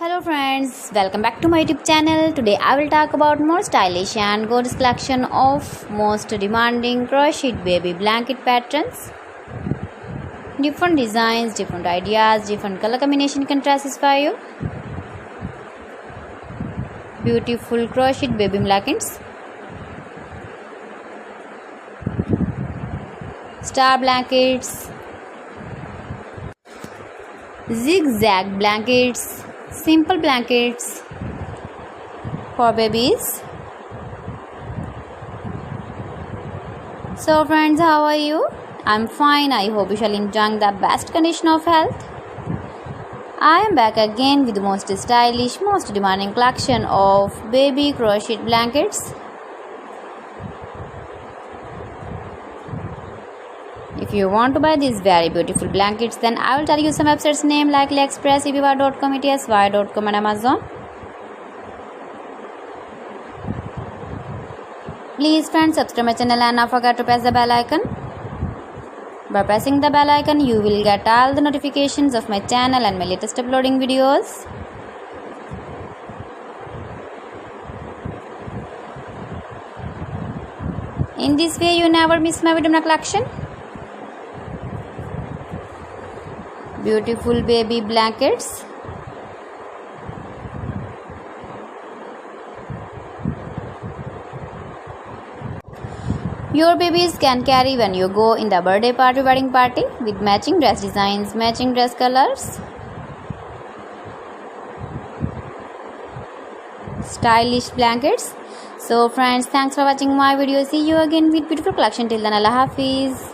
Hello friends, welcome back to my YouTube channel. Today I will talk about more stylish and gorgeous collection of most demanding crocheted baby blanket patterns. Different designs, different ideas, different color combination can satisfy you. Beautiful crocheted baby blankets. Star blankets. Zigzag blankets. Simple blankets for babies. So friends, how are you? I'm fine. I hope you shall enjoy the best condition of health. I am back again with the most stylish, most demanding collection of baby crocheted blankets. If you want to buy these very beautiful blankets, then I will tell you some websites name like AliExpress, eBay.com, ETSY.com and Amazon. Please friends, subscribe my channel and not forget to press the bell icon. By pressing the bell icon, you will get all the notifications of my channel and my latest uploading videos. In this way, you never miss my video collection. Beautiful baby blankets. Your babies can carry when you go in the birthday party, wedding party with matching dress designs, matching dress colors. Stylish blankets. So friends, thanks for watching my video. See you again with beautiful collection. Till then, Allah Hafiz.